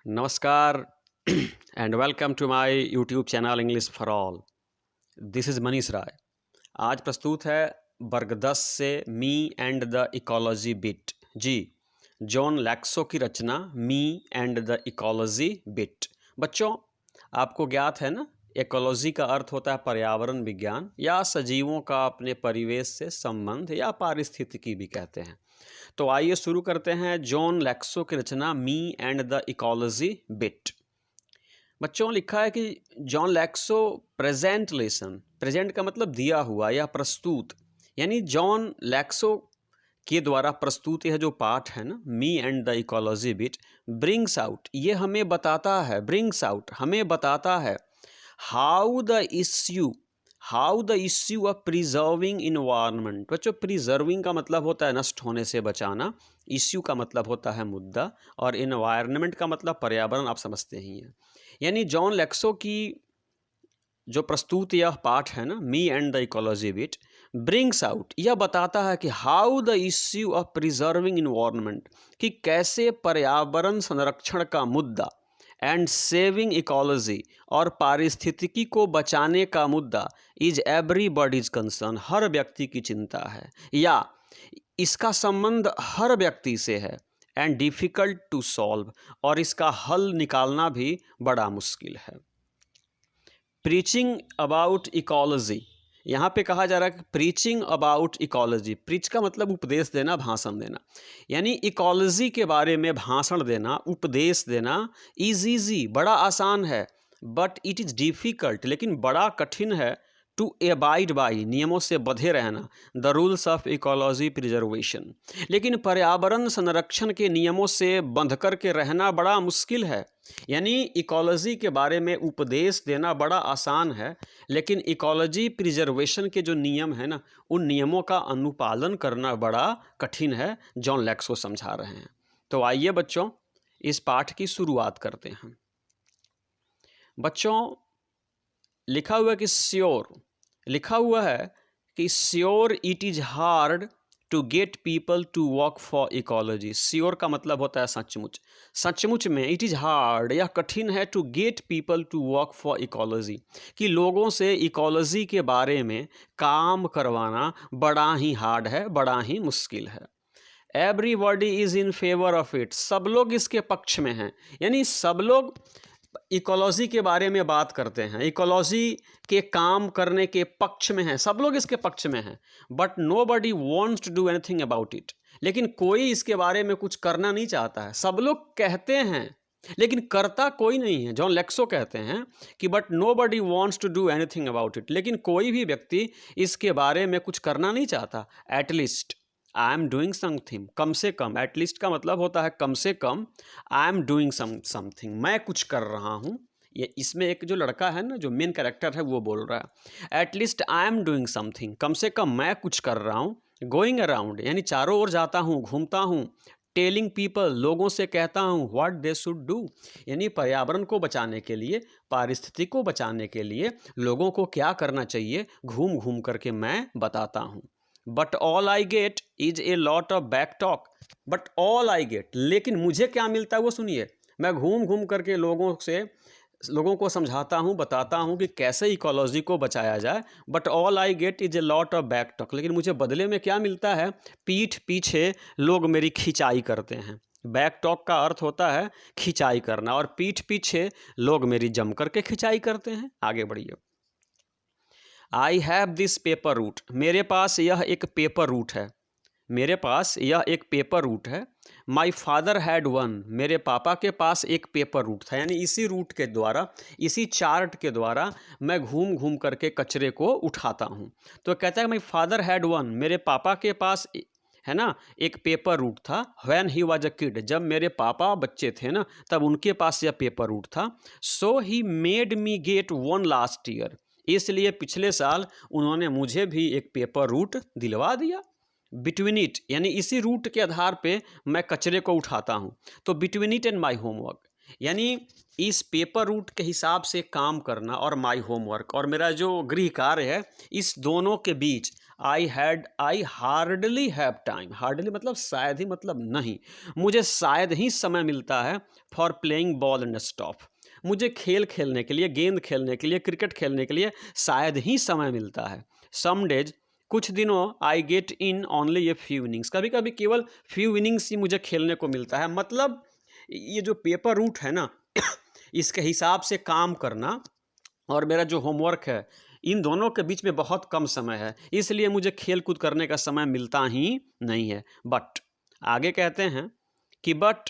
नमस्कार and welcome to my YouTube channel English for all. This is Manish Rai. आज प्रस्तुत है वर्ग 10 से me and the ecology bit. जी, जॉन लैक्सो की रचना me and the ecology bit. बच्चों, आपको ज्ञात है ना, इकोलॉजी का अर्थ होता है पर्यावरण विज्ञान या सजीवों का अपने परिवेश से संबंध या पारिस्थितिकी भी कहते हैं। तो आइए शुरू करते हैं जॉन लैक्सो की रचना me and the ecology bit. बच्चों, लिखा है कि Joan Lexau present lesson, present का मतलब दिया हुआ या प्रस्तुत, यानी जॉन लैक्सो के द्वारा प्रस्तुत यह जो पाठ है ना, मी and the ecology bit, brings out, ये हमें बताता है, ब्रिंग्स आउट हमें बताता है how the issue of preserving environment. बच्चों, प्रिजर्विंग का मतलब होता है नष्ट होने से बचाना, इश्यू का मतलब होता है मुद्दा, और इन्वायरमेंट का मतलब पर्यावरण, आप समझते ही हैं। यानी जॉन लैक्सो की जो प्रस्तुत यह पाठ है ना, मी and the ecology bit, brings out, यह बताता है कि how the issue of preserving environment, कि कैसे पर्यावरण संरक्षण का मुद्दा, एंड सेविंग इकोलॉजी, और पारिस्थितिकी को बचाने का मुद्दा, इज एवरीबॉडीज कंसर्न, हर व्यक्ति की चिंता है या इसका संबंध हर व्यक्ति से है, एंड डिफ़िकल्ट टू सॉल्व, और इसका हल निकालना भी बड़ा मुश्किल है। प्रीचिंग अबाउट इकोलॉजी, यहाँ पे कहा जा रहा है कि प्रीचिंग अबाउट इकोलॉजी, प्रीच का मतलब उपदेश देना, भाषण देना, यानी इकोलॉजी के बारे में भाषण देना, उपदेश देना, इज ईजी, बड़ा आसान है, बट इट इज़ डिफ़िकल्ट, लेकिन बड़ा कठिन है, टू एबाइड बाई, नियमों से बंधे रहना, the rules of ecology preservation, लेकिन पर्यावरण संरक्षण के नियमों से बंध कर के रहना बड़ा मुश्किल है। यानी इकोलॉजी के बारे में उपदेश देना बड़ा आसान है, लेकिन इकोलॉजी प्रिजर्वेशन के जो नियम है ना, उन नियमों का अनुपालन करना बड़ा कठिन है, जॉन लैक्सो समझा रहे हैं। तो आइए बच्चों, इस पाठ की शुरुआत करते हैं। बच्चों, लिखा हुआ है कि श्योर, लिखा हुआ है कि sure it is hard to get people to work for ecology. Sure का मतलब होता है सचमुच, सचमुच में, इट इज़ हार्ड, यह कठिन है, to get people to work for ecology, कि लोगों से इकोलॉजी के बारे में काम करवाना बड़ा ही हार्ड है, बड़ा ही मुश्किल है। Everybody is in favour of it, सब लोग इसके पक्ष में हैं, यानी सब लोग इकोलॉजी के बारे में बात करते हैं, इकोलॉजी के काम करने के पक्ष में हैं, सब लोग इसके पक्ष में हैं, but nobody wants to do anything about it, लेकिन कोई इसके बारे में कुछ करना नहीं चाहता है। सब लोग कहते हैं लेकिन करता कोई नहीं है। जॉन लैक्सो कहते हैं कि but nobody wants to do anything about it, लेकिन कोई भी व्यक्ति इसके बारे में कुछ करना नहीं चाहता। At least I am doing something, कम से कम, एटलीस्ट का मतलब होता है कम से कम, आई एम डूइंग समथिंग, मैं कुछ कर रहा हूँ। ये इसमें एक जो लड़का है ना, जो मेन कैरेक्टर है, वो बोल रहा है at least I am doing something, कम से कम मैं कुछ कर रहा हूँ। गोइंग अराउंड, यानी चारों ओर जाता हूँ, घूमता हूँ। टेलिंग पीपल, लोगों से कहता हूँ व्हाट दे शुड डू, यानी पर्यावरण को बचाने के लिए, पारिस्थितिकी को बचाने के लिए लोगों को क्या करना चाहिए, घूम घूम करके मैं बताता हूँ। But all I get is a lot of back talk, but all I get, लेकिन मुझे क्या मिलता है वो सुनिए। मैं घूम घूम करके लोगों को समझाता हूँ, बताता हूँ कि कैसे इकोलॉजी को बचाया जाए, but all I get is a lot of back talk, लेकिन मुझे बदले में क्या मिलता है, पीठ पीछे लोग मेरी खिंचाई करते हैं। बैक टॉक का अर्थ होता है खिंचाई करना, और पीठ पीछे लोग मेरी जम करके खिंचाई करते हैं। आगे बढ़िए। I have this paper route, मेरे पास यह एक पेपर रूट है, मेरे पास यह एक पेपर रूट है। माई फादर हैड वन, मेरे पापा के पास एक पेपर रूट था, यानी इसी रूट के द्वारा, इसी चार्ट के द्वारा मैं घूम घूम करके कचरे को उठाता हूँ। तो कहता है माई फादर हैड वन, मेरे पापा के पास है ना एक पेपर रूट था। When he was a kid, जब मेरे पापा बच्चे थे ना, तब उनके पास यह पेपर रूट था। So he made me get one last year, इसलिए पिछले साल उन्होंने मुझे भी एक पेपर रूट दिलवा दिया। बिटवीन इट, यानी इसी रूट के आधार पे मैं कचरे को उठाता हूँ। तो between it and my homework, यानी इस पेपर रूट के हिसाब से काम करना और माई होमवर्क और मेरा जो गृह कार्य है, इस दोनों के बीच I hardly have time, hardly मतलब शायद ही, मतलब नहीं, मुझे शायद ही समय मिलता है for playing ball and stop, मुझे खेल खेलने के लिए, गेंद खेलने के लिए, क्रिकेट खेलने के लिए शायद ही समय मिलता है। सम डेज, कुछ दिनों, I get in only a few innings, कभी कभी केवल फ्यू इनिंग्स ही मुझे खेलने को मिलता है। मतलब ये जो पेपर रूट है ना इसके हिसाब से काम करना और मेरा जो होमवर्क है, इन दोनों के बीच में बहुत कम समय है, इसलिए मुझे खेल कूद करने का समय मिलता ही नहीं है। बट आगे कहते हैं कि बट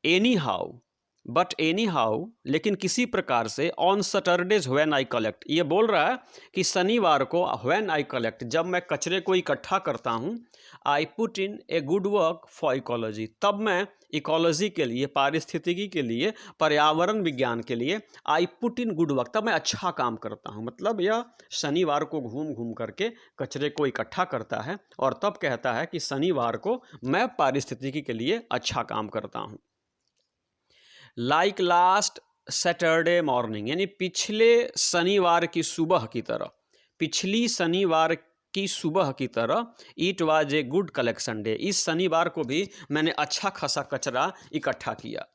एनी हाउ, लेकिन किसी प्रकार से, on Saturdays when I collect, ये बोल रहा है कि शनिवार को, व्हेन आई कलेक्ट, जब मैं कचरे को इकट्ठा करता हूँ, I put in a good work for ecology, तब मैं इकोलॉजी के लिए, पारिस्थितिकी के लिए, पर्यावरण विज्ञान के लिए, I put in good work, तब मैं अच्छा काम करता हूँ। मतलब यह शनिवार को घूम घूम करके कचरे को इकट्ठा करता है और तब कहता है कि शनिवार को मैं पारिस्थितिकी के लिए अच्छा काम करता हूँ। लाइक लास्ट सैटरडे मॉर्निंग, यानी पिछले शनिवार की सुबह की तरह, पिछली शनिवार की सुबह की तरह, it was a good collection day, इस शनिवार को भी मैंने अच्छा खासा कचरा इकट्ठा किया।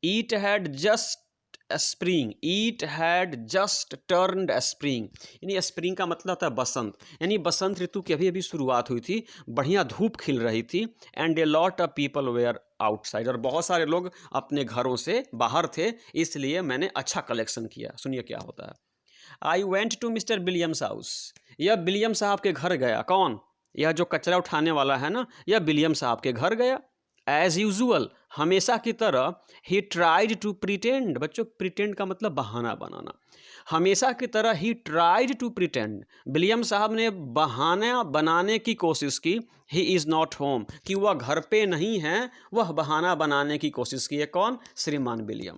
It had just spring, it had just turned spring, यानी स्प्रिंग का मतलब होता है बसंत, यानी बसंत ऋतु की अभी अभी शुरुआत हुई थी, बढ़िया धूप खिल रही थी। And a lot of people were outside, और बहुत सारे लोग अपने घरों से बाहर थे, इसलिए मैंने अच्छा कलेक्शन किया। सुनिए क्या होता है। I went to mister Williams house, यह विलियम साहब के घर गया। कौन? यह जो कचरा उठाने वाला है ना, यह विलियम साहब के घर गया। एज यूजुअल, हमेशा की तरह, ही ट्राइड टू प्रिटेंड, बच्चों प्रिटेंड का मतलब बहाना बनाना, हमेशा की तरह ही ट्राइड टू प्रिटेंड, विलियम साहब ने बहाना बनाने की कोशिश की, ही इज़ नॉट होम, कि वह घर पे नहीं है, वह बहाना बनाने की कोशिश की है। कौन? श्रीमान William.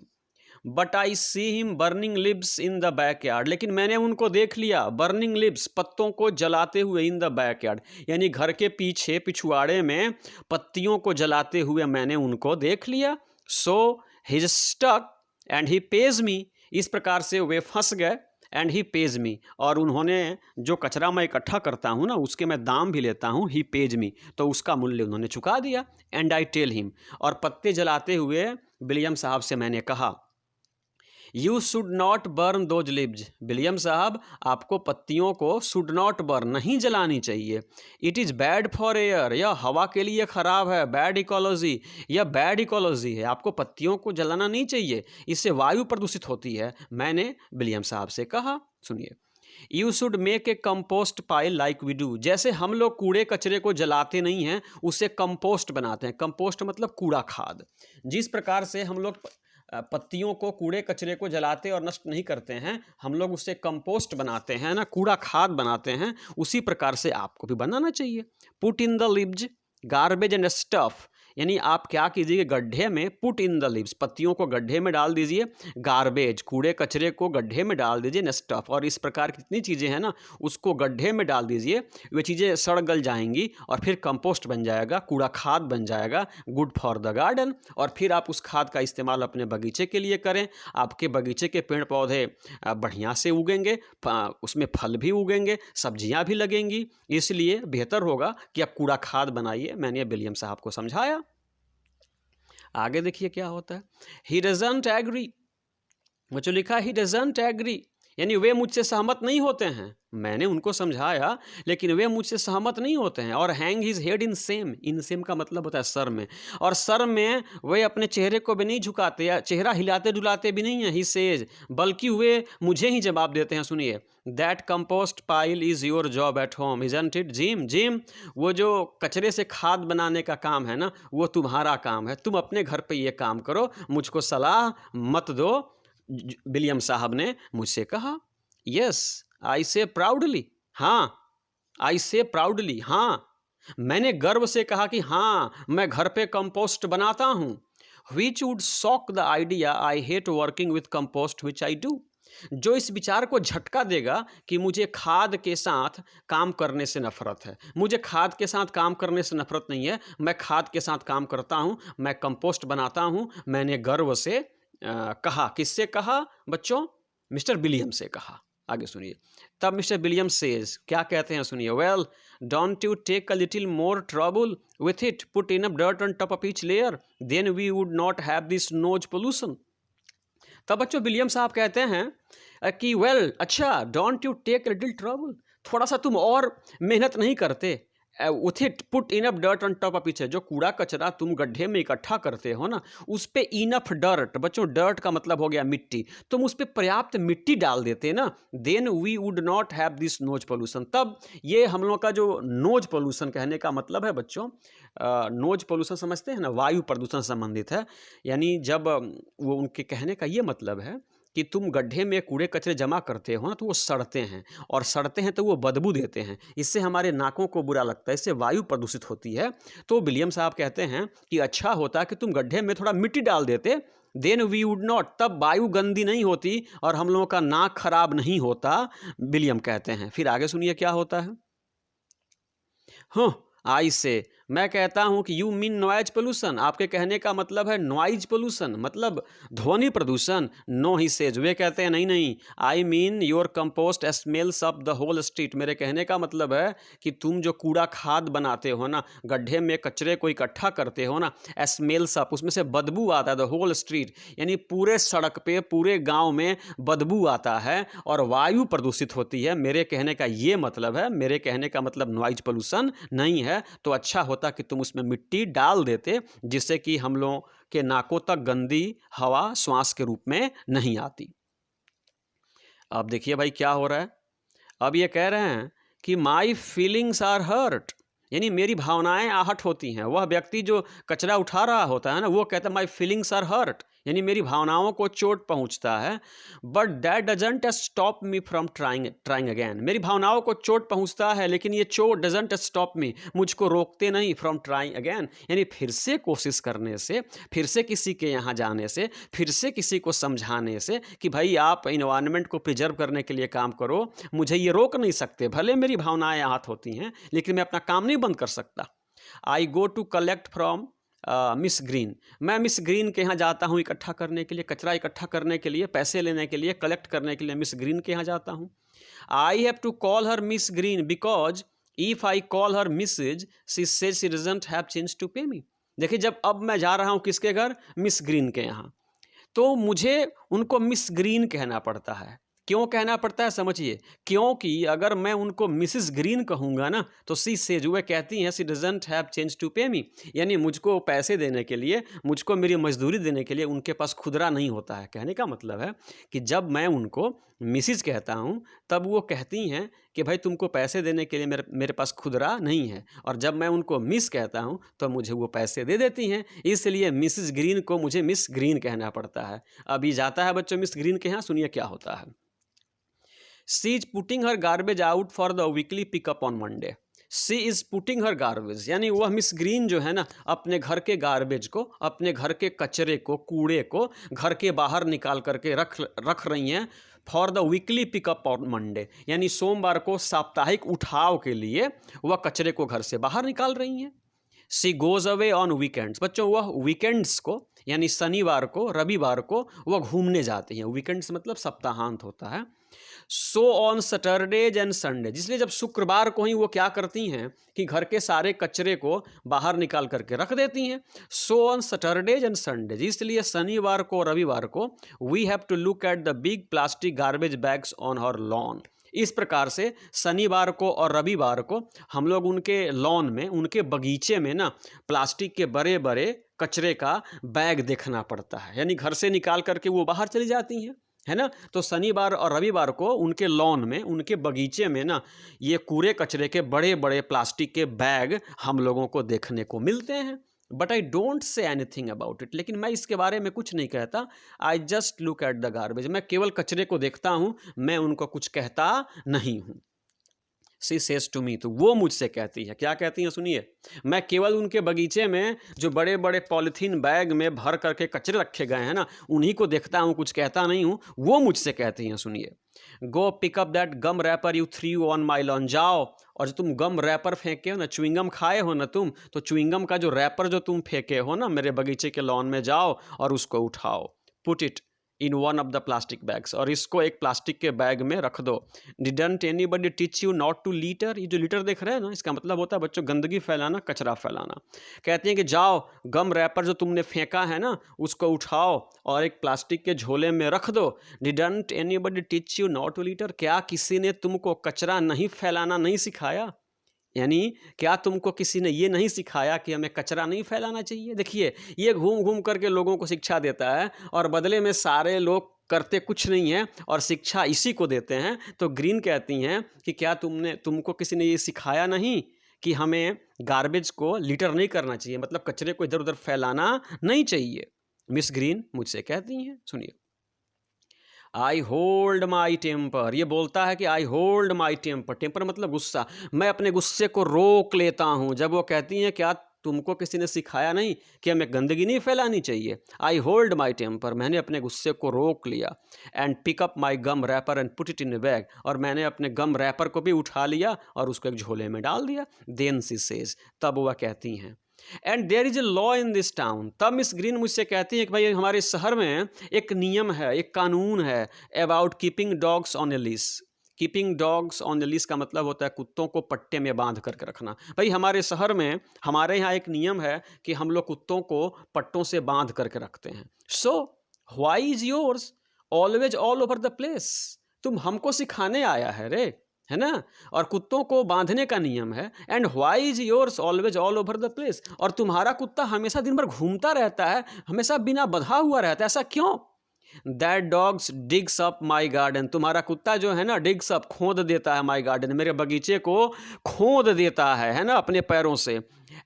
But I see him burning leaves in the backyard, लेकिन मैंने उनको देख लिया, बर्निंग लिव्स, पत्तों को जलाते हुए, इन द बैकयार्ड, यानी घर के पीछे पिछवाड़े में पत्तियों को जलाते हुए मैंने उनको देख लिया। So his stuck and he pays me, इस प्रकार से वे फंस गए। एंड ही पेज मी, और उन्होंने, जो कचरा मैं इकट्ठा करता हूँ ना, उसके मैं दाम भी लेता हूँ, ही पेज मी, तो उसका मूल्य उन्होंने चुका दिया। एंड आई टेल हिम, और पत्ते जलाते हुए विलियम साहब से मैंने कहा, you should not burn those leaves, William साहब आपको पत्तियों को शुड नॉट बर्न, नहीं जलानी चाहिए। It is bad for air, यह हवा के लिए ख़राब है। बैड इकोलॉजी, यह बैड इकोलॉजी है, आपको पत्तियों को जलाना नहीं चाहिए, इससे वायु प्रदूषित होती है, मैंने विलियम साहब से कहा। सुनिए, you should make a compost pile like we do, जैसे हम लोग कूड़े कचरे को जलाते नहीं हैं, उससे कंपोस्ट बनाते हैं। कंपोस्ट मतलब कूड़ा खाद, जिस प्रकार से हम लोग पत्तियों को, कूड़े कचरे को जलाते और नष्ट नहीं करते हैं, हम लोग उससे कंपोस्ट बनाते हैं ना, कूड़ा खाद बनाते हैं, उसी प्रकार से आपको भी बनाना चाहिए। Put in the leaves garbage and stuff, यानी आप क्या कीजिए, गड्ढे में, पुट इन द लिव्स, पत्तियों को गड्ढे में डाल दीजिए, गार्बेज, कूड़े कचरे को गड्ढे में डाल दीजिए, न स्टफ, और इस प्रकार की जितनी चीज़ें हैं ना, उसको गड्ढे में डाल दीजिए, वे चीज़ें सड़ गल जाएंगी और फिर कंपोस्ट बन जाएगा, कूड़ा खाद बन जाएगा, गुड फॉर द गार्डन। और फिर आप उस खाद का इस्तेमाल अपने बगीचे के लिए करें, आपके बगीचे के पेड़ पौधे बढ़िया से उगेंगे, उसमें फल भी उगेंगे, सब्जियां भी लगेंगी, इसलिए बेहतर होगा कि आप कूड़ा खाद बनाइए। मैंने विलियम साहब को समझाया। आगे देखिए क्या होता है। ही डजंट एग्री, वो जो लिखा है ही डजंट एग्री, यानी वे मुझसे सहमत नहीं होते हैं। मैंने उनको समझाया लेकिन वे मुझसे सहमत नहीं होते हैं। और hang his head in same, in same का मतलब होता है सर में, और सर में वे अपने चेहरे को भी नहीं झुकाते या चेहरा हिलाते डुलाते भी नहीं है। ही सेज, बल्कि वे मुझे ही जवाब देते हैं। सुनिए, that compost pile is your job at home isn't it gym, gym, वो जो कचरे से खाद बनाने का काम है ना, वो तुम्हारा काम है, तुम अपने घर पे ये काम करो, मुझको सलाह मत दो, विलियम साहब ने मुझसे कहा। यस आई से प्राउडली, हाँ, आई से प्राउडली, हाँ, मैंने गर्व से कहा कि हाँ, मैं घर पे कंपोस्ट बनाता हूँ। Which would shock the idea I hate working with compost which I do, जो इस विचार को झटका देगा कि मुझे खाद के साथ काम करने से नफरत है। मुझे खाद के साथ काम करने से नफरत नहीं है, मैं खाद के साथ काम करता हूँ, मैं कंपोस्ट बनाता हूँ। मैंने गर्व से कहा, किससे कहा बच्चों? मिस्टर विलियम से कहा। आगे सुनिए। तब मिस्टर विलियम सेज क्या कहते हैं सुनिए, well don't you take a little more trouble with it, put enough dirt on top of each layer, then we would not have this nose pollution. तब बच्चों विलियम साहब कहते हैं कि वेल अच्छा, don't you take a little trouble, थोड़ा सा तुम और मेहनत नहीं करते, with it put enough dirt on top of each, जो कूड़ा कचरा तुम गड्ढे में इकट्ठा करते हो ना, उस पे इनफ डर्ट, बच्चों डर्ट का मतलब हो गया मिट्टी, तुम उस पे पर्याप्त मिट्टी डाल देते ना, then we would not have this nose pollution. तब ये हम लोग का जो नोज पोल्यूशन कहने का मतलब है बच्चों, नोज पोल्यूशन समझते हैं ना, वायु प्रदूषण संबंधित है। यानी जब वो उनके कहने का ये मतलब है कि तुम गड्ढे में कूड़े कचरे जमा करते हो ना, तो वो सड़ते हैं, और सड़ते हैं तो वो बदबू देते हैं, इससे हमारे नाकों को बुरा लगता है, इससे वायु प्रदूषित होती है। तो विलियम साहब कहते हैं कि अच्छा होता कि तुम गड्ढे में थोड़ा मिट्टी डाल देते, देन वी वुड नॉट, तब वायु गंदी नहीं होती और हम लोगों का नाक खराब नहीं होता, विलियम कहते हैं। फिर आगे सुनिए क्या होता है। हाँ, आई से, मैं कहता हूं कि यू मीन नॉइज पोल्यूशन, आपके कहने का मतलब है नॉइज पोल्यूशन, मतलब ध्वनि प्रदूषण। नो ही सेज, वे कहते हैं नहीं नहीं, I mean your compost smells up the whole street, मेरे कहने का मतलब है कि तुम जो कूड़ा खाद बनाते हो ना, गड्ढे में कचरे को इकट्ठा करते हो ना, स्मेल्स अप, उसमें से बदबू आता है, द होल स्ट्रीट, यानी पूरे सड़क पे पूरे गांव में बदबू आता है और वायु प्रदूषित होती है। मेरे कहने का ये मतलब है, मेरे कहने का मतलब नॉइज पोल्यूशन नहीं है। तो अच्छा होता कि तुम उसमें मिट्टी डाल देते, जिससे कि हम लोगों के नाकों तक गंदी हवा श्वास के रूप में नहीं आती। अब देखिए भाई क्या हो रहा है। अब ये कह रहे हैं कि माई फीलिंग्स आर हर्ट, यानी मेरी भावनाएं आहट होती हैं। वह व्यक्ति जो कचरा उठा रहा होता है ना, वो कहता है माई फीलिंग्स आर हर्ट, यानी मेरी भावनाओं को चोट पहुंचता है। But that doesn't stop me from trying again, मेरी भावनाओं को चोट पहुंचता है, लेकिन ये चोट डजंट स्टॉप मी, मुझको रोकते नहीं फ्रॉम ट्राइंग अगैन, यानी फिर से कोशिश करने से, फिर से किसी के यहाँ जाने से, फिर से किसी को समझाने से कि भाई आप इन्वायरमेंट को प्रिजर्व करने के लिए काम करो, मुझे ये रोक नहीं सकते। भले मेरी भावनाएं आहत होती हैं, लेकिन मैं अपना काम नहीं बंद कर सकता। I go to collect from Miss Green, मैं मिस ग्रीन के यहाँ जाता हूँ इकट्ठा करने के लिए, कचरा इकट्ठा करने के लिए, पैसे लेने के लिए, कलेक्ट करने के लिए मिस ग्रीन के यहाँ जाता हूँ। I have to call her Miss Green because if I call her Mrs she says she doesn't have change to pay me. देखिए, जब अब मैं जा रहा हूँ किसके घर, मिस ग्रीन के यहाँ, तो मुझे उनको मिस ग्रीन कहना पड़ता है। क्यों कहना पड़ता है समझिए, क्योंकि अगर मैं उनको मिसिस ग्रीन कहूँगा ना, तो सी सेज, वह कहती हैं सी doesn't have change to pay मी, यानी मुझको पैसे देने के लिए, मुझको मेरी मजदूरी देने के लिए उनके पास खुदरा नहीं होता है। कहने का मतलब है कि जब मैं उनको मिसिज कहता हूँ, तब वो कहती हैं कि भाई तुमको पैसे देने के लिए मेरे पास खुदरा नहीं है, और जब मैं उनको मिस कहता हूँ तो मुझे वो पैसे दे देती हैं, इसलिए मिसिस ग्रीन को मुझे मिस ग्रीन कहना पड़ता है। अभी जाता है बच्चों मिस ग्रीन के यहाँ, सुनिए क्या होता है। She is putting her garbage out for the weekly pickup on Monday, she is putting her garbage, यानी वह मिस ग्रीन जो है ना, अपने घर के गार्बेज को, अपने घर के कचरे को, कूड़े को घर के बाहर निकाल करके रख रही हैं for the weekly pickup on Monday, यानी सोमवार को साप्ताहिक उठाव के लिए वह कचरे को घर से बाहर निकाल रही हैं। She goes away on weekends, बच्चों वह वीकेंड्स को, यानी शनिवार को, रविवार को वह घूमने जाती हैं। वीकेंड्स मतलब सप्ताहांत होता है। सो ऑन सैटरडेज एंड संडे, इसलिए जब शुक्रवार को ही वो क्या करती हैं कि घर के सारे कचरे को बाहर निकाल करके रख देती हैं। So on Saturdays and Sundays, इसलिए शनिवार को, रविवार को we have to look at the big plastic garbage bags on her lawn. इस प्रकार से शनिवार को और रविवार को हम लोग उनके लॉन में, उनके बगीचे में ना, प्लास्टिक के बड़े बड़े कचरे का बैग देखना पड़ता है, यानी घर से निकाल करके वो बाहर चली जाती हैं, है ना। तो शनिवार और रविवार को उनके लॉन में, उनके बगीचे में ना, ये कूड़े कचरे के बड़े बड़े प्लास्टिक के बैग हम लोगों को देखने को मिलते हैं। But I don't say anything about it, लेकिन मैं इसके बारे में कुछ नहीं कहता। I just look at the garbage, मैं केवल कचरे को देखता हूँ, मैं उनको कुछ कहता नहीं हूँ। सी सेज टू मी, तो वो मुझसे कहती है, क्या कहती हैं सुनिए, मैं केवल उनके बगीचे में जो बड़े बड़े पॉलीथीन बैग में भर करके कचरे रखे गए हैं ना, उन्हीं को देखता हूँ, कुछ कहता नहीं हूँ। वो मुझसे कहती हैं सुनिए, go pick up that gum wrapper you threw on my lawn, जाओ और जो तुम गम रैपर फेंके हो ना, च्युइंगम खाए हो ना तुम, तो च्युइंगम का जो रैपर जो तुम फेंके हो ना मेरे बगीचे के लॉन में, जाओ और उसको उठाओ। Put it in one of the plastic bags, और इसको एक प्लास्टिक के बैग में रख दो। Didn't anybody teach you not two litre, ये जो लीटर देख रहे हैं ना, इसका मतलब होता है बच्चों गंदगी फैलाना, कचरा फैलाना। कहती हैं कि जाओ गम रैपर जो तुमने फेंका है ना उसको उठाओ और एक प्लास्टिक के झोले में रख दो। Didn't anybody teach you not two litre, क्या किसी ने तुमको कचरा नहीं फैलाना नहीं सिखाया? यानी क्या तुमको किसी ने ये नहीं सिखाया कि हमें कचरा नहीं फैलाना चाहिए? देखिए ये घूम घूम करके लोगों को शिक्षा देता है और बदले में सारे लोग करते कुछ नहीं है और शिक्षा इसी को देते हैं। तो ग्रीन कहती हैं कि क्या तुमको किसी ने ये सिखाया नहीं कि हमें गार्बेज को लिटर नहीं करना चाहिए, मतलब कचरे को इधर उधर फैलाना नहीं चाहिए। मिस ग्रीन मुझसे कहती हैं, सुनिए। आई होल्ड माई टेम्पर, ये बोलता है कि I hold my temper, temper मतलब गुस्सा, मैं अपने गुस्से को रोक लेता हूँ। जब वो कहती हैं क्या तुमको किसी ने सिखाया नहीं कि हमें गंदगी नहीं फैलानी चाहिए? आई होल्ड माई टेम्पर, मैंने अपने गुस्से को रोक लिया। And pick up my gum wrapper and put it in a bag, और मैंने अपने गम रैपर को भी उठा लिया और उसको एक झोले में डाल दिया। देन सी सेज, तब वह कहती हैं and there is a law in this town, तब मिस ग्रीन मुझसे कहती है कि भाई हमारे शहर में एक नियम है, एक कानून है about keeping dogs on A leash. Keeping dogs on A leash का मतलब होता है कुत्तों को पट्टे में बांध करके रखना। भाई हमारे शहर में हमारे यहाँ एक नियम है कि हम लोग कुत्तों को पट्टों से बांध करके रखते हैं। So why is yours always all over the place, तुम हमको सिखाने आया है रे, है ना? और कुत्तों को बांधने का नियम है। And why is yours always all over the place, और तुम्हारा कुत्ता हमेशा दिन भर घूमता रहता है, हमेशा बिना बंधा हुआ रहता है, ऐसा क्यों? That dogs digs up my garden, तुम्हारा कुत्ता जो है ना डिग्स अप, खोद देता है, माई गार्डन, मेरे बगीचे को खोद देता है ना, अपने पैरों से।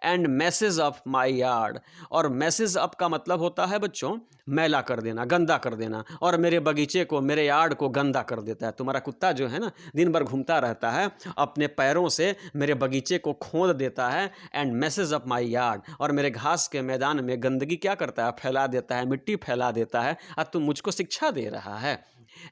And message up my yard, और मैसेज अप का मतलब होता है बच्चों मैला कर देना, गंदा कर देना, और मेरे बगीचे को, मेरे यार्ड को गंदा कर देता है। तुम्हारा कुत्ता जो है ना दिन भर घूमता रहता है, अपने पैरों से मेरे बगीचे को खोद देता है। And message up my yard, और मेरे घास के मैदान में गंदगी क्या करता है, फैला देता है, मिट्टी फैला देता है, और तुम मुझको शिक्षा दे रहा है।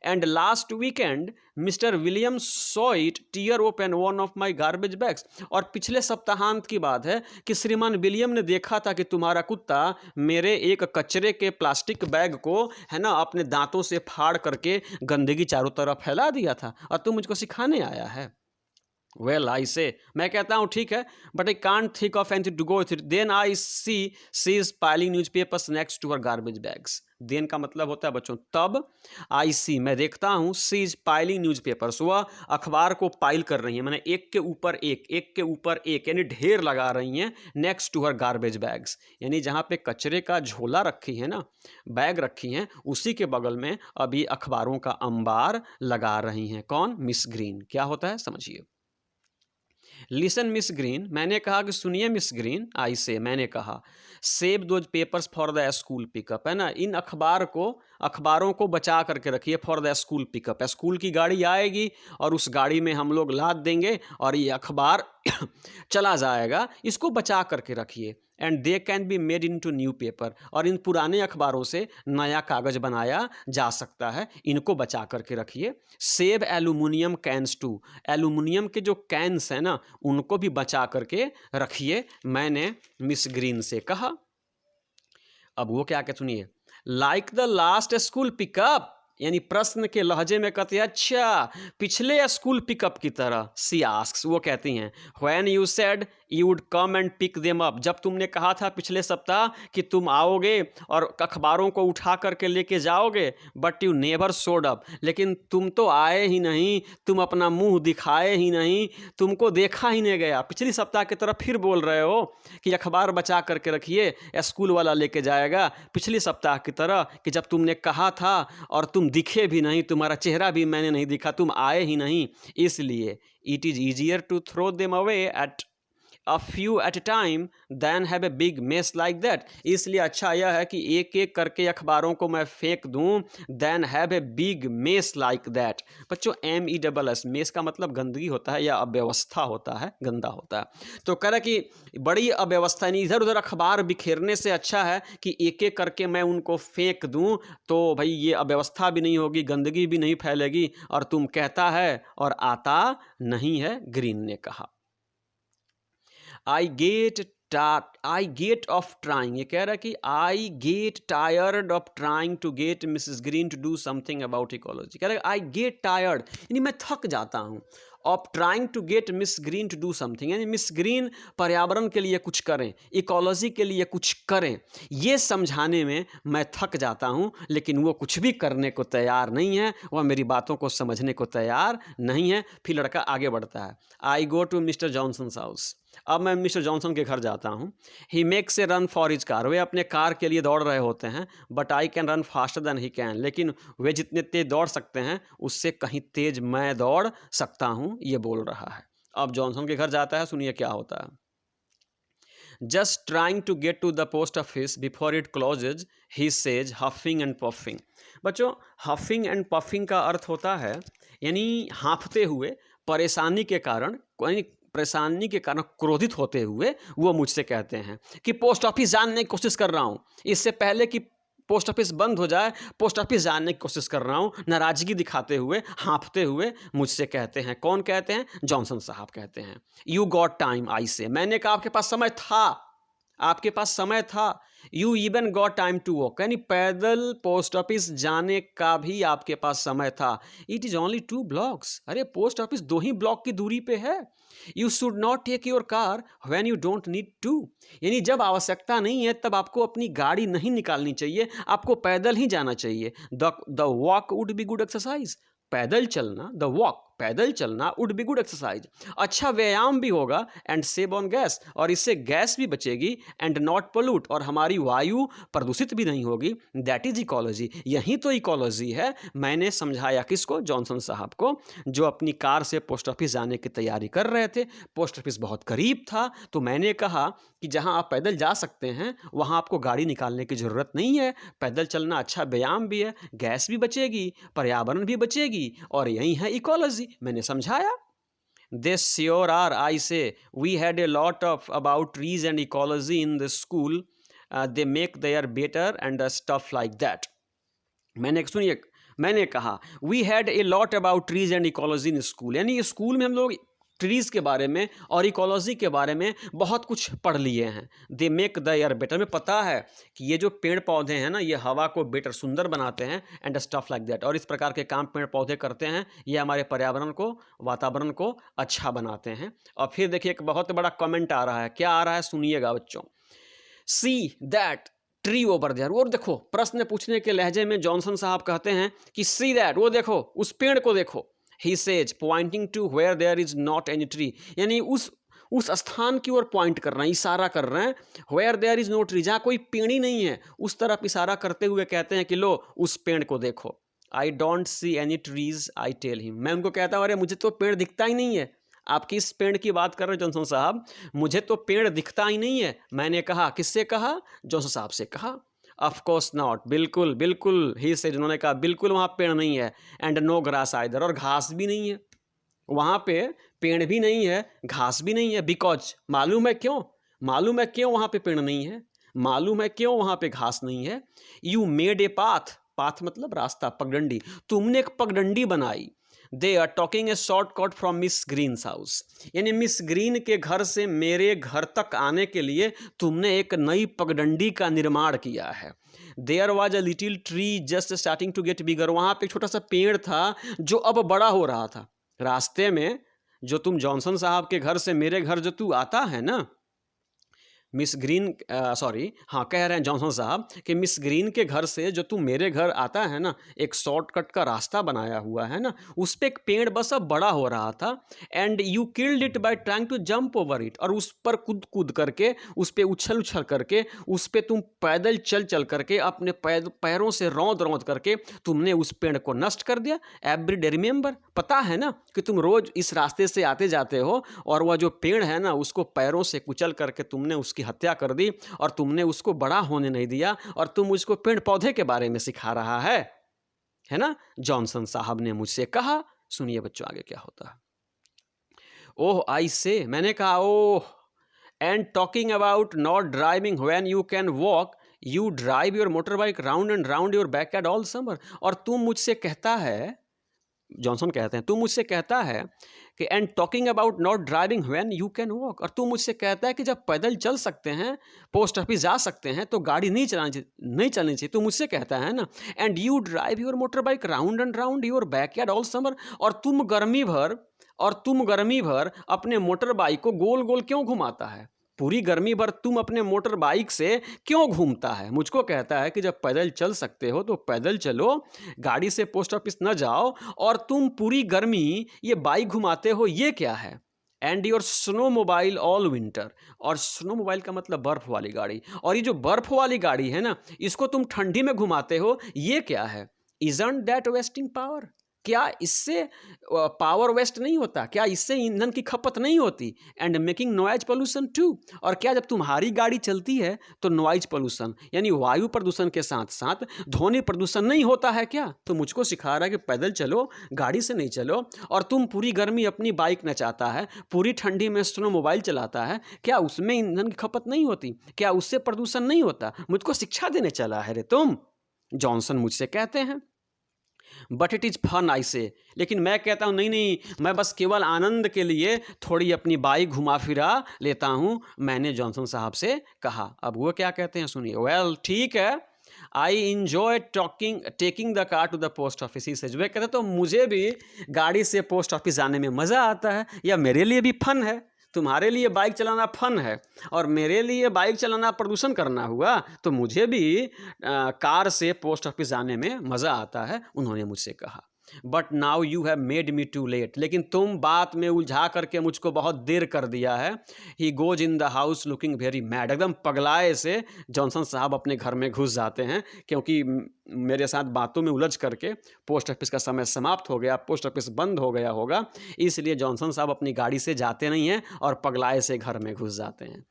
And last weekend Mr William saw it tear open one of my garbage bags, और पिछले सप्ताहांत की बात है कि श्रीमान विलियम ने देखा था कि तुम्हारा कुत्ता मेरे एक कचरे के प्लास्टिक बैग को है ना अपने दांतों से फाड़ करके गंदगी चारों तरफ फैला दिया था, और तुम मुझको सिखाने आया है। वेल आई से, मैं कहता हूँ ठीक है, but I can't think of anything to go with it. Then I see is piling newspapers next to her garbage bags. Then का मतलब होता है बच्चों तब, आई सी मैं देखता हूँ, सी इज पाइलिंग न्यूज़पेपर्स, वह अखबार को पाइल कर रही है, मैंने एक के ऊपर एक, एक के ऊपर एक, यानी ढेर लगा रही हैं, next to her garbage bags, यानी जहाँ पे कचरे का झोला रखी है ना, बैग रखी हैं, उसी के बगल में अभी अखबारों का अंबार लगा रही हैं। कौन? Miss green. क्या होता है समझिए। लिसन मिस ग्रीन, मैंने कहा कि सुनिए मिस ग्रीन, आई से मैंने कहा, save those papers for the school pickup, है ना, इन अखबारों को बचा करके रखिए for the school pickup. School की गाड़ी आएगी और उस गाड़ी में हम लोग लाद देंगे और ये अखबार चला जाएगा, इसको बचा करके रखिए। And they can be made into new paper, और इन पुराने अखबारों से नया कागज बनाया जा सकता है, इनको बचा करके रखिए। Save aluminium cans too, aluminium के जो कैंस हैं ना उनको भी बचा करके रखिए, मैंने मिस ग्रीन से कहा। अब वो क्या कहते सुनिए, like the last school pickup, यानी प्रश्न के लहजे में कहते हैं अच्छा पिछले स्कूल पिकअप की तरह। सी आस्क्स, वो कहती हैं, when you said you would come and pick them up, जब तुमने कहा था पिछले सप्ताह कि तुम आओगे और अखबारों को उठा करके लेके जाओगे, but you never showed up, लेकिन तुम तो आए ही नहीं, तुम अपना मुंह दिखाए ही नहीं, तुमको देखा ही नहीं गया। पिछली सप्ताह की तरफ फिर बोल रहे हो कि अखबार बचा करके रखिए, स्कूल वाला लेके जाएगा, पिछली सप्ताह की तरह कि जब तुमने कहा था और तुम दिखे भी नहीं, तुम्हारा चेहरा भी मैंने नहीं दिखा, तुम आए ही नहीं, इसलिए it is easier to throw them away at a few at a time than have a big mess like that, इसलिए अच्छा यह है कि एक एक करके अखबारों को मैं फेंक दूं, than have a big mess like that। बच्चों MESS, मेस का मतलब गंदगी होता है या अव्यवस्था होता है, गंदा होता है। तो कह रहा कि बड़ी अव्यवस्था, नहीं इधर उधर अखबार बिखेरने से अच्छा है कि एक एक करके मैं उनको फेंक दूं, तो भाई ये अव्यवस्था भी नहीं होगी, गंदगी भी नहीं फैलेगी, और तुम कहता है और आता नहीं है, ग्रीन ने कहा। I get I get off trying, ये कह रहा है कि I get tired of trying to get Mrs Green to do something about ecology. कह रहा है आई गेट टायर्ड यानी मैं थक जाता हूँ, of trying to get Miss Green to do something यानी मिस ग्रीन पर्यावरण के लिए कुछ करें, इकोलॉजी के लिए कुछ करें, ये समझाने में मैं थक जाता हूँ, लेकिन वो कुछ भी करने को तैयार नहीं है, वह मेरी बातों को समझने को तैयार नहीं है। फिर लड़का आगे बढ़ता है, I go to Mister Johnson's house, अब मैं मिस्टर जॉनसन के घर जाता हूँ। He makes a run for his car, वे अपने कार के लिए दौड़ रहे होते हैं। But I can run faster than he can, लेकिन वे जितने तेज दौड़ सकते हैं उससे कहीं तेज मैं दौड़ सकता हूँ, ये बोल रहा है। अब जॉनसन के घर जाता है, सुनिए क्या होता है। Just trying to get to the post office before it closes he says huffing and puffing. बच्चों, हफिंग एंड पफिंग का अर्थ होता है यानी हाँफते हुए, परेशानी के कारण, परेशानी के कारण क्रोधित होते हुए वो मुझसे कहते हैं कि पोस्ट ऑफिस जानने की कोशिश कर रहा हूँ, इससे पहले कि पोस्ट ऑफिस बंद हो जाए पोस्ट ऑफिस जानने की कोशिश कर रहा हूँ। नाराजगी दिखाते हुए, हाँफते हुए मुझसे कहते हैं। कौन कहते हैं? जॉनसन साहब कहते हैं। You got time, I say, मैंने कहा आपके पास समय था, आपके पास समय था। You even got time to walk, यानी पैदल पोस्ट ऑफिस जाने का भी आपके पास समय था। इट इज ओनली 2 blocks, अरे पोस्ट ऑफिस 2 ही ब्लॉक की दूरी पे है। You should not take your car when you don't need to, यानी जब आवश्यकता नहीं है तब आपको अपनी गाड़ी नहीं निकालनी चाहिए, आपको पैदल ही जाना चाहिए। The walk would be good exercise, पैदल चलना, द वॉक, पैदल चलना वुड बी गुड एक्सरसाइज, अच्छा व्यायाम भी होगा, एंड सेव ऑन गैस, और इससे गैस भी बचेगी, एंड नॉट पोल्यूट, और हमारी वायु प्रदूषित भी नहीं होगी। दैट इज इकोलॉजी, यही तो इकोलॉजी है। मैंने समझाया किसको? जॉनसन साहब को, जो अपनी कार से पोस्ट ऑफिस जाने की तैयारी कर रहे थे। पोस्ट ऑफिस बहुत करीब था, तो मैंने कहा कि जहां आप पैदल जा सकते हैं वहां आपको गाड़ी निकालने की ज़रूरत नहीं है, पैदल चलना अच्छा व्यायाम भी है, गैस भी बचेगी, पर्यावरण भी बचेगी, और यही है इकोलॉजी। मैंने समझाया। They sure are, I say. We had a lot of about trees and ecology in the school. They make their better and stuff like that. मैंने कहा we had a lot about trees and ecology in school, यानी school में हम लोग trees के बारे में और इकोलॉजी के बारे में बहुत कुछ पढ़ लिए हैं। They make the air better, में पता है कि ये जो पेड़ पौधे हैं ना, ये हवा को बेटर, सुंदर बनाते हैं, एंड स्टफ लाइक दैट, और इस प्रकार के काम पेड़ पौधे करते हैं, ये हमारे पर्यावरण को, वातावरण को अच्छा बनाते हैं। और फिर देखिए एक बहुत बड़ा कमेंट आ रहा है, क्या आ रहा है सुनिएगा बच्चों। See that tree over there, वो देखो, प्रश्न पूछने के लहजे में जॉनसन साहब कहते हैं कि सी दैट, वो देखो, उस पेड़ को देखो। He says, pointing to where there is not any tree, यानी उस स्थान की ओर पॉइंट कर रहे हैं, इशारा कर रहे हैं। Where there is no tree, जहाँ कोई पेड़ ही नहीं है, उस तरफ इशारा करते हुए कहते हैं कि लो उस पेड़ को देखो। I don't see any trees, I tell him, मैं उनको कहता हूँ अरे मुझे तो पेड़ दिखता ही नहीं है। आप किस पेड़ की बात कर रहे हैं जॉनसन साहब? मुझे तो पेड़ दिखता ही नहीं है। मैंने कहा, किससे कहा? जॉनसन साहब से कहा। ऑफ कोर्स नॉट, बिल्कुल बिल्कुल, ही से, उन्होंने कहा बिल्कुल वहाँ पेड़ नहीं है, एंड नो ग्रास आइदर, और घास भी नहीं है वहाँ पे, पेड़ भी नहीं है, घास भी नहीं है। बिकॉज, मालूम है क्यों? मालूम है क्यों वहाँ पे पेड़ नहीं है? मालूम है क्यों वहाँ पे घास नहीं है? You made a path, path मतलब रास्ता, पगडंडी, तुमने एक पगडंडी बनाई। They are talking a shortcut from Miss Green's house, यानी मिस ग्रीन के घर से मेरे घर तक आने के लिए तुमने एक नई पगडंडी का निर्माण किया है। There was a little tree just starting to get bigger, वहाँ पे एक छोटा सा पेड़ था जो अब बड़ा हो रहा था। रास्ते में जो तुम जॉनसन साहब के घर से मेरे घर जो तू आता है ना, मिस ग्रीन, कह रहे हैं जॉनसन साहब कि मिस ग्रीन के घर से जो तू मेरे घर आता है ना, एक शॉर्टकट का रास्ता बनाया हुआ है ना, उस पर एक पेड़ बस अब बड़ा हो रहा था। And you killed it by trying to jump over it, और उस पर कूद कूद करके, उस पर उछल उछल करके, उस पर तुम पैदल चल चल करके, अपने पैरों से रौंद रौंद करके तुमने उस पेड़ को नष्ट कर दिया। एवरी डे रिमेंबर, पता है ना कि तुम रोज इस रास्ते से आते जाते हो, और वह जो पेड़ है ना उसको पैरों से कुचल करके तुमने उसकी हत्या कर दी, और तुमने उसको बड़ा होने नहीं दिया, और तुम उसको पेड़ पौधे के बारे में सिखा रहा है ना? जॉनसन साहब ने मुझसे कहा। सुनिए बच्चों आगे क्या होता है। ओह आई से, मैंने कहा oh, and talking about not driving when you can walk, you drive your motor bike round and round your back at all summer, और तुम मुझसे कहता है जॉनसन कहते हैं, तू मुझसे कहता है कि and talking about not driving when you can walk, और तू मुझसे कहता है कि जब पैदल चल सकते हैं, पोस्ट ऑफिस जा सकते हैं, तो गाड़ी नहीं चलनी चाहिए, तू मुझसे कहता है ना। And you drive your motor bike round and round your backyard all summer, और तुम गर्मी भर अपने मोटर बाइक को गोल गोल क्यों घुमाता है, पूरी गर्मी भर तुम अपने मोटर बाइक से क्यों घूमता है। मुझको कहता है कि जब पैदल चल सकते हो तो पैदल चलो, गाड़ी से पोस्ट ऑफिस न जाओ, और तुम पूरी गर्मी ये बाइक घुमाते हो, ये क्या है। And your snow mobile all winter, और स्नो मोबाइल का मतलब बर्फ वाली गाड़ी, और ये जो बर्फ वाली गाड़ी है ना, इसको तुम ठंडी में घुमाते हो, ये क्या है। इजंट दैट वेस्टिंग पावर, क्या इससे पावर वेस्ट नहीं होता, क्या इससे ईंधन की खपत नहीं होती। And making noise pollution too, और क्या जब तुम्हारी गाड़ी चलती है तो नॉइज पोल्यूशन यानी वायु प्रदूषण के साथ साथ ध्वनि प्रदूषण नहीं होता है क्या। तो मुझको सिखा रहा है कि पैदल चलो, गाड़ी से नहीं चलो, और तुम पूरी गर्मी अपनी बाइक नचाता है, पूरी ठंडी में स्नो मोबाइल चलाता है, क्या उसमें ईंधन की खपत नहीं होती, क्या उससे प्रदूषण नहीं होता। मुझको शिक्षा देने चला है रे तुम, जॉनसन मुझसे कहते हैं। But it is fun I say, लेकिन मैं कहता हूँ नहीं, मैं बस केवल आनंद के लिए थोड़ी अपनी बाइक घुमा फिरा लेता हूँ, मैंने जॉनसन साहब से कहा। अब वो क्या कहते हैं सुनिए। वेल ठीक है, I enjoy taking the car to the post office, he says. वे कहते तो मुझे भी गाड़ी से पोस्ट ऑफिस जाने में मज़ा आता है, या मेरे लिए भी फन है। तुम्हारे लिए बाइक चलाना फन है और मेरे लिए बाइक चलाना प्रदूषण करना हुआ, तो मुझे भी कार से पोस्ट ऑफिस जाने में मज़ा आता है, उन्होंने मुझसे कहा। But now you have made me too late, लेकिन तुम बात में उलझा करके मुझको बहुत देर कर दिया है। He goes in the house looking very mad, एकदम पगलाए से जॉनसन साहब अपने घर में घुस जाते हैं, क्योंकि मेरे साथ बातों में उलझ करके पोस्ट ऑफिस का समय समाप्त हो गया, पोस्ट ऑफिस बंद हो गया होगा, इसलिए जॉनसन साहब अपनी गाड़ी से जाते नहीं हैं और पगलाए से घर में घुस जाते हैं।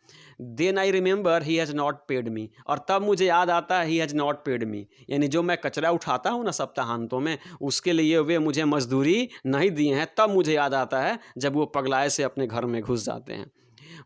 Then I remember he has not paid me, और तब मुझे याद आता है he has not paid me, यानी जो मैं कचरा उठाता हूँ ना सप्ताहांतों में, उसके लिए वे मुझे मजदूरी नहीं दिए हैं। तब मुझे याद आता है जब वो पगलाए से अपने घर में घुस जाते हैं।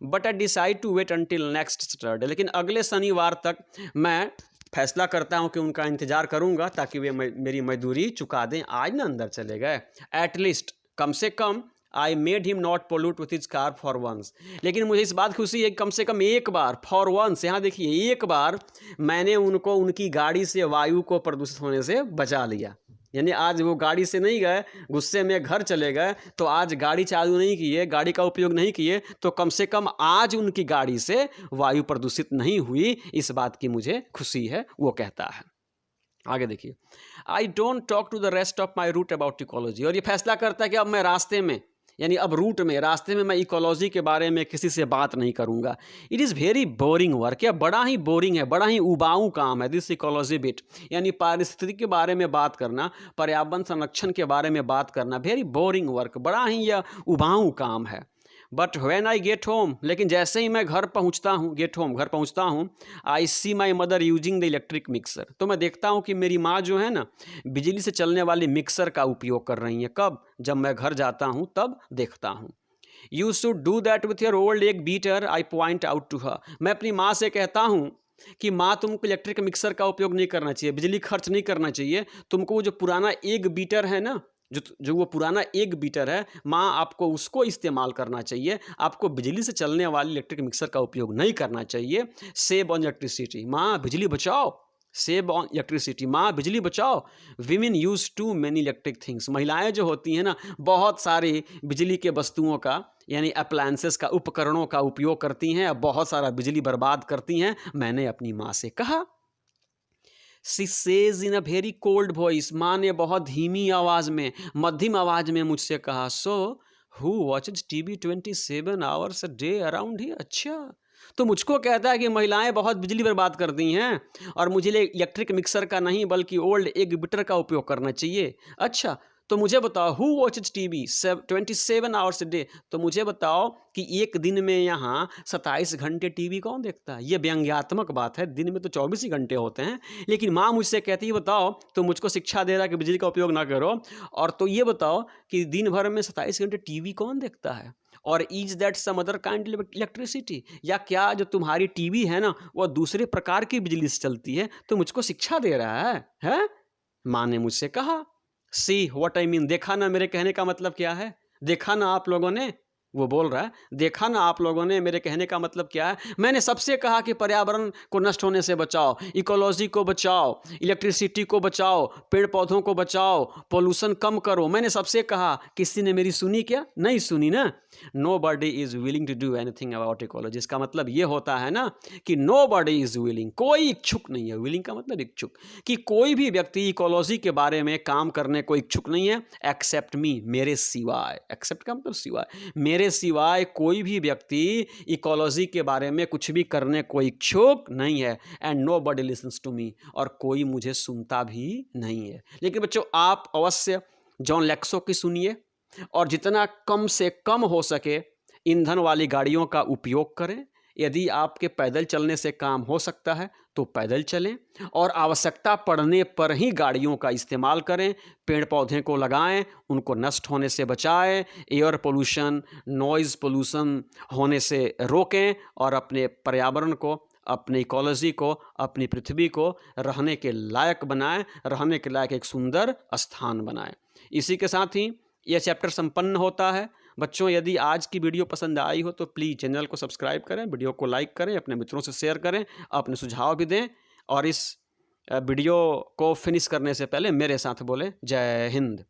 But I decide to wait until next Saturday, लेकिन अगले शनिवार तक मैं फैसला करता हूं कि उनका इंतज़ार करूंगा ताकि वे मेरी मजदूरी चुका दें। आज ना अंदर चले गए, एटलीस्ट कम से कम I made him not pollute with his car for once, लेकिन मुझे इस बात खुशी है कि कम से कम एक बार, फॉर वंस, यहाँ देखिए एक बार मैंने उनको उनकी गाड़ी से वायु को प्रदूषित होने से बचा लिया। यानी आज वो गाड़ी से नहीं गए, गुस्से में घर चले गए, तो आज गाड़ी चालू नहीं किए, गाड़ी का उपयोग नहीं किए, तो कम से कम आज उनकी गाड़ी से वायु प्रदूषित नहीं हुई, इस बात की मुझे खुशी है, वो कहता है। आगे देखिए, I don't talk to the rest of my route about ecology, और ये फैसला करता है कि अब मैं रास्ते में, यानी अब रूट में, रास्ते में मैं इकोलॉजी के बारे में किसी से बात नहीं करूंगा। It is very boring work, या बड़ा ही बोरिंग है, बड़ा ही उबाऊ काम है दिस इकोलॉजी बिट, यानी पारिस्थितिकी के बारे में बात करना, पर्यावरण संरक्षण के बारे में बात करना, वेरी बोरिंग वर्क, बड़ा ही यह उबाऊ काम है। But when I get home, लेकिन जैसे ही मैं घर पहुंचता हूं, घर पहुंचता हूं, I see my mother using the electric mixer, तो मैं देखता हूं कि मेरी माँ जो है ना, बिजली से चलने वाली मिक्सर का उपयोग कर रही हैं। कब? जब मैं घर जाता हूं तब देखता हूं। You should do that with your old egg beater, I point out to her, मैं अपनी माँ से कहता हूँ कि माँ तुमको इलेक्ट्रिक मिक्सर का उपयोग नहीं करना चाहिए, बिजली खर्च नहीं करना चाहिए, तुमको वो जो पुराना एग बीटर है ना, जो वो पुराना एग बीटर है, माँ आपको उसको इस्तेमाल करना चाहिए, आपको बिजली से चलने वाली इलेक्ट्रिक मिक्सर का उपयोग नहीं करना चाहिए। सेव ऑन इलेक्ट्रिसिटी, माँ बिजली बचाओ, सेव ऑन इलेक्ट्रिसिटी, माँ बिजली बचाओ। Women use too many electric things, महिलाएं जो होती हैं ना, बहुत सारी बिजली के वस्तुओं का, यानी अप्लायंसेस का, उपकरणों का उपयोग करती हैं, बहुत सारा बिजली बर्बाद करती हैं। मैंने अपनी माँ से कहा। She says in a very cold voice, माँ ने बहुत धीमी आवाज़ में, मध्यम आवाज़ में मुझसे कहा, so who watches TV 27 hours a day around he. अच्छा, तो मुझको कहता है कि महिलाएं बहुत बिजली बर्बाद करती हैं और मुझे इलेक्ट्रिक मिक्सर का नहीं बल्कि ओल्ड एग बीटर का उपयोग करना चाहिए। अच्छा, तो मुझे बताओ, who watches TV 27 hours day, तो मुझे बताओ कि एक दिन में यहाँ 27 घंटे टीवी कौन देखता है। ये व्यंग्यात्मक बात है, दिन में तो 24 ही घंटे होते हैं, लेकिन माँ मुझसे कहती है बताओ, तो मुझको शिक्षा दे रहा है कि बिजली का उपयोग ना करो, और तो ये बताओ कि दिन भर में 27 घंटे टीवी कौन देखता है, और is that some other kind electricity, या क्या जो तुम्हारी टीवी है ना वो दूसरे प्रकार की बिजली से चलती है, तो मुझको शिक्षा दे रहा है? माँ ने मुझसे कहा। सी व्हाट आई मीन, देखा ना मेरे कहने का मतलब क्या है, देखा ना आप लोगों ने, वो बोल रहा है देखा ना आप लोगों ने मेरे कहने का मतलब क्या है। मैंने सबसे कहा कि पर्यावरण को नष्ट होने से बचाओ, इकोलॉजी को बचाओ, इलेक्ट्रिसिटी को बचाओ, पेड़ पौधों को बचाओ, पोल्यूशन कम करो। मैंने सबसे कहा, किसी ने मेरी सुनी क्या? नहीं सुनी ना। Nobody is willing to do anything about ecology. इसका मतलब ये होता है ना कि नो बॉडी इज विलिंग, कोई इच्छुक नहीं है। विलिंग का मतलब इच्छुक, कि कोई भी व्यक्ति इकोलॉजी के बारे में काम करने को इच्छुक नहीं है, एक्सेप्ट मी, मेरे सिवाय। एक्सेप्ट का मतलब सिवाय, मेरे सिवाय कोई भी व्यक्ति इकोलॉजी के बारे में कुछ भी करने को इच्छुक नहीं है। And nobody listens to me, और कोई मुझे सुनता भी नहीं है। लेकिन बच्चों, आप अवश्य जॉन लैक्सो की सुनिए, और जितना कम से कम हो सके ईंधन वाली गाड़ियों का उपयोग करें। यदि आपके पैदल चलने से काम हो सकता है तो पैदल चलें, और आवश्यकता पड़ने पर ही गाड़ियों का इस्तेमाल करें। पेड़ पौधे को लगाएं, उनको नष्ट होने से बचाएं, एयर पोल्यूशन, नॉइज़ पोल्यूशन होने से रोकें, और अपने पर्यावरण को, अपनी इकोलॉजी को, अपनी पृथ्वी को रहने के लायक बनाएं, रहने के लायक एक सुंदर स्थान बनाएं। इसी के साथ ही यह चैप्टर संपन्न होता है। बच्चों, यदि आज की वीडियो पसंद आई हो तो प्लीज़ चैनल को सब्सक्राइब करें, वीडियो को लाइक करें, अपने मित्रों से शेयर करें, अपने सुझाव भी दें, और इस वीडियो को फिनिश करने से पहले मेरे साथ बोलें, जय हिंद।